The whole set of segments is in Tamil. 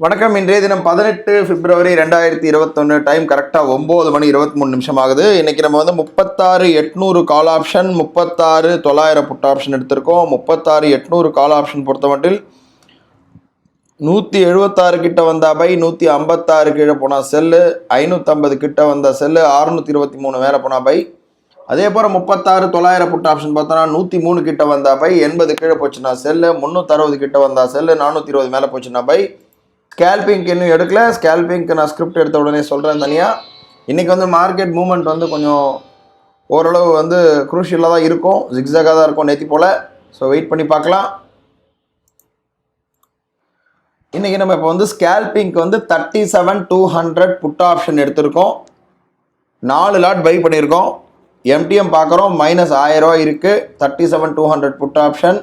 வணக்கம். இன்றைய தினம் 18 பிப்ரவரி 2021. டைம் கரெக்டாக 9 மணி 23 நிமிஷம் ஆகுது. இன்றைக்கி நம்ம வந்து 36,800 கால் ஆப்ஷன், 36,900 புட் ஆப்ஷன் எடுத்திருக்கோம். 36,800 கால் ஆப்ஷன் பொறுத்த மட்டில் 176 கிட்ட வந்தா பை, 156 கீழே போனால் செல்லு, 550 கிட்ட வந்த செல்லு, 623 மேலே போனால் பை. அதே போல் 36,900 புட் ஆப்ஷன் பார்த்தோன்னா 103 கிட்ட வந்தா பை, 80 கீழே போச்சுன்னா செல்லு, 360 கிட்ட வந்தா செல்லு, 420 மேலே போச்சுன்னா பை. ஸ்கேல்பிங்க்கு இன்னும் எடுக்கல. ஸ்கேல்பிங்க்கு நான் ஸ்கிரிப்ட் எடுத்த உடனே சொல்கிறேன் தனியாக. இன்றைக்கி வந்து மார்க்கெட் மூவ்மெண்ட் வந்து கொஞ்சம் ஓரளவு வந்து குரூஷியலாக தான் இருக்கும், ஜிக்ஸாகாக தான் இருக்கும் நேற்று போல். ஸோ வெயிட் பண்ணி பார்க்கலாம். இன்றைக்கி நம்ம இப்போ வந்து ஸ்கேல்பிங்க்கு வந்து 37,200 புட் ஆப்ஷன் எடுத்திருக்கோம். 4 லாட் பை பண்ணியிருக்கோம். எம்டிஎம் பார்க்குறோம், -1000 இருக்குது. 37,200 புட் ஆப்ஷன்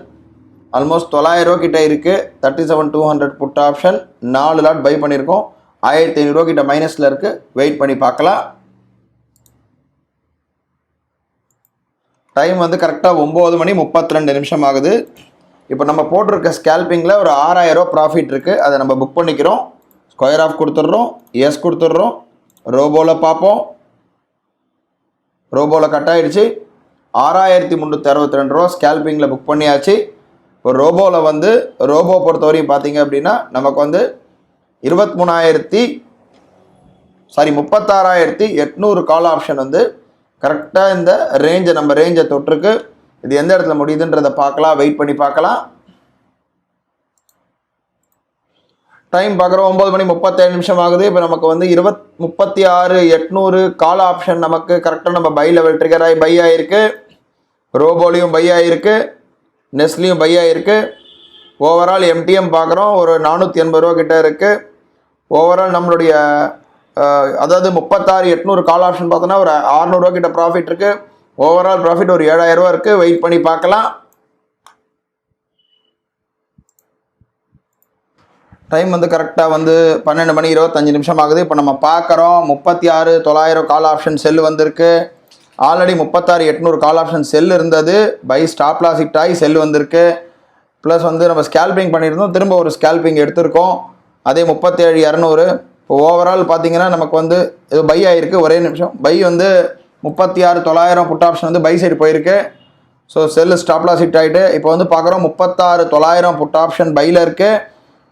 ஆல்மோஸ்ட் 900 கிட்ட இருக்குது. 37,200 புட் ஆப்ஷன் 4 லாட் பை பண்ணியிருக்கோம். 1,500 கிட்ட மைனஸில் இருக்குது. வெயிட் பண்ணி பார்க்கலாம். டைம் வந்து கரெக்டாக 9 மணி 32 நிமிஷம் ஆகுது. இப்போ நம்ம போட்டிருக்க ஸ்கேல்பிங்கில் ஒரு 6,000 ப்ராஃபிட் இருக்குது. அதை நம்ம புக் பண்ணிக்கிறோம். ஸ்கொயர் ஆஃப் கொடுத்துட்றோம், எஸ் கொடுத்துட்றோம். ரோபோவில் பார்ப்போம். ரோபோவில் கட் ஆகிடுச்சு. 6,362 ரூபா ஸ்கேல்பிங்கில் புக் பண்ணியாச்சு. இப்போ ரோபோவில் வந்து ரோபோ பொறுத்தவரையும் பார்த்தீங்க அப்படின்னா நமக்கு வந்து 36,800 கால் ஆப்ஷன் வந்து கரெக்டாக இந்த ரேஞ்சை நம்ம ரேஞ்சை தொட்டிருக்கு. இது எந்த இடத்துல முடியுதுன்றதை பார்க்கலாம். வெயிட் பண்ணி பார்க்கலாம். டைம் பார்க்குறோம் 9 மணி 37 நிமிஷம் ஆகுது. இப்போ நமக்கு வந்து 36,800 கால் ஆப்ஷன் நமக்கு கரெக்டாக நம்ம பை லெவல் ட்ரிகர் ஆகி பை ஆகிருக்கு. ரோபோலையும் பை ஆகிருக்கு, நெஸ்ட்லையும் பை ஆகிருக்கு. ஓவரால் எம்டிஎம் பார்க்குறோம், ஒரு 480 ரூபா கிட்ட இருக்குது. ஓவரால் நம்மளுடைய அதாவது 36,800 கால் ஆப்ஷன் பார்த்தோன்னா ஒரு 600 ரூபா கிட்ட ப்ராஃபிட் இருக்குது. ஓவரால் ப்ராஃபிட் ஒரு 7,000 ரூபா இருக்குது. வெயிட் பண்ணி பார்க்கலாம். டைம் வந்து கரெக்டாக வந்து 12 மணி 25 நிமிஷம் ஆகுது. இப்போ நம்ம பார்க்குறோம் 36,900 கால் ஆப்ஷன் செல்லு வந்திருக்கு. ஆல்ரெடி 36,800 கால் ஆப்ஷன் செல் இருந்தது. பை ஸ்டாப் லாஸ் ஹிட் ஆகி செல் வந்திருக்கு. ப்ளஸ் வந்து நம்ம ஸ்கேல்பிங் பண்ணியிருந்தோம், திரும்ப ஒரு ஸ்கேல்பிங் எடுத்திருக்கோம். அதே 37,200. இப்போ ஓவரால் பார்த்தீங்கன்னா நமக்கு வந்து இது பை ஆகிருக்கு. ஒரே நிமிஷம். பை வந்து 36,900 புட் ஆப்ஷன் வந்து பை சைடு போயிருக்கு. So sell stop loss hit ஆகிட்டு இப்போ வந்து பார்க்குறோம் 36,900 புட் ஆப்ஷன் பையில் இருக்குது.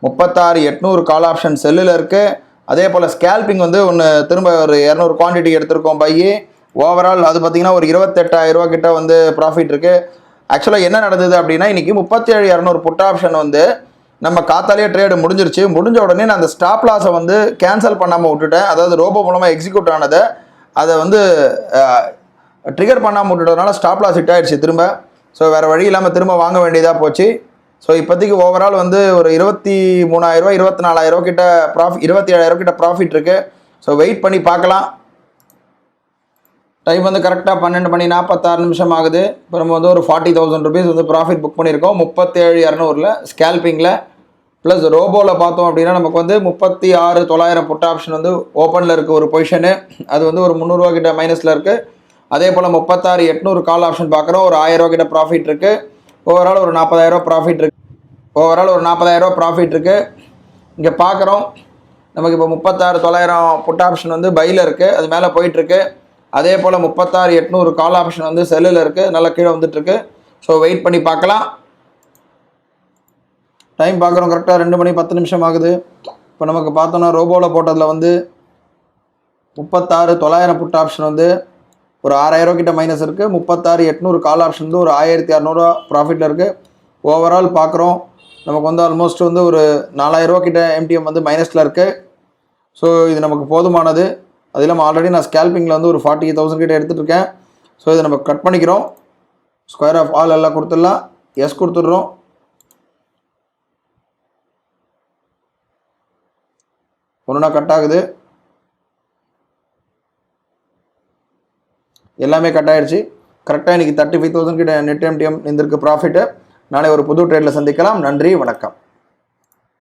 36,800 கால் ஆப்ஷன் செல்லில் இருக்குது. அதே போல் ஸ்கேல்பிங் வந்து ஒன்று திரும்ப ஒரு 200 குவான்டிட்டி எடுத்திருக்கோம் பை. ஓவரால் அது பார்த்திங்கன்னா ஒரு 28,000 ரூபா கிட்ட வந்து ப்ராஃபிட் இருக்குது. ஆக்சுவலாக என்ன நடந்தது அப்படின்னா இன்றைக்கி 37,200 புட் ஆப்ஷன் வந்து நம்ம காத்தாலேயே ட்ரேடு முடிஞ்சிருச்சு. முடிஞ்ச உடனே நான் அந்த ஸ்டாப் லாஸை வந்து கேன்சல் பண்ணாமல் விட்டுட்டேன். அதாவது ரோபோ மூலமாக எக்ஸிக்யூட் ஆனதை அதை வந்து ட்ரிகர் பண்ணாமல் விட்டுட்டதுனால ஸ்டாப் லாஸ் ஹிட் ஆகிடுச்சு திரும்ப. ஸோ வேறு வழி இல்லாமல் திரும்ப வாங்க வேண்டியதாக போச்சு. ஸோ இப்போதைக்கு ஓவரால் வந்து ஒரு 23,000 ரூபா 24,000 ரூபா கிட்ட ப்ராஃபிட், 27,000 கிட்ட ப்ராஃபிட் இருக்குது. ஸோ வெயிட் பண்ணி பார்க்கலாம். டைம் வந்து கரெக்டாக 12 மணி 46 நிமிஷம் ஆகுது. இப்போ நம்ம வந்து ஒரு 40,000 ருபீஸ் வந்து ப்ராஃபிட் புக் பண்ணியிருக்கோம் 37,200 ஸ்கேல்பிங்கில். ப்ளஸ் ரோபோவில் பார்த்தோம் அப்படின்னா நமக்கு வந்து 36,900 புட் ஆப்ஷன் வந்து ஓப்பனில் இருக்குது ஒரு பொசிஷனு. அது வந்து ஒரு 300 ரூபா கிட்ட மைனஸில் இருக்குது. அதே போல் 36,800 கால் ஆப்ஷன் பார்க்குறோம், ஒரு 1,000 ரூபா கிட்ட ப்ராஃபிட் இருக்குது. ஓவரால் ஒரு 40,000 ப்ராஃபிட் இருக்குது. ப்ராஃபிட் இருக்குது. இங்கே பார்க்குறோம் நமக்கு இப்போ 36,900 புட் ஆப்ஷன் வந்து பையில் இருக்குது, அது மேலே போயிட்டுருக்கு. அதே போல் 36,800 கால் ஆப்ஷன் வந்து செல்லில் இருக்குது, நல்லா கீழே வந்துட்டுருக்கு. ஸோ வெயிட் பண்ணி பார்க்கலாம். டைம் பார்க்குறோம் கரெக்டாக 2 மணி 10 நிமிஷம் ஆகுது. இப்போ நமக்கு பார்த்தோன்னா ரோபோவில் போட்டதில் வந்து 36,900 புட் ஆப்ஷன் வந்து ஒரு 6,000 ரூபா கிட்ட மைனஸ் இருக்குது. 36,800 கால் ஆப்ஷன் வந்து ஒரு 1,600 ரூபா ப்ராஃபிட்டில் இருக்குது. ஓவரால் பார்க்குறோம் நமக்கு வந்து ஆல்மோஸ்ட் வந்து ஒரு 4,000 ரூபா கிட்ட எம்டிஎம் வந்து மைனஸில் இருக்குது. ஸோ இது நமக்கு போதுமானது. அது இல்லாமல் ஆல்ரெடி நான் ஸ்கேல்பிங்கில் வந்து ஒரு 40,000 கிட்ட எடுத்துகிட்டு இருக்கேன். ஸோ இதை நம்ம கட் பண்ணிக்கிறோம். ஸ்கொயர் ஆஃப் ஆல் எல்லாம் கொடுத்துடலாம், எஸ் கொடுத்துட்றோம். ஒன்றுனா கட் ஆகுது, எல்லாமே கட் ஆகிடுச்சு. கரெக்டாக இன்றைக்கி 35,000 கிட்ட நெட் எம்டிஎம் இருந்திருக்கு ப்ராஃபிட்டு. நாளை ஒரு புது ட்ரேடில் சந்திக்கலாம். நன்றி, வணக்கம்.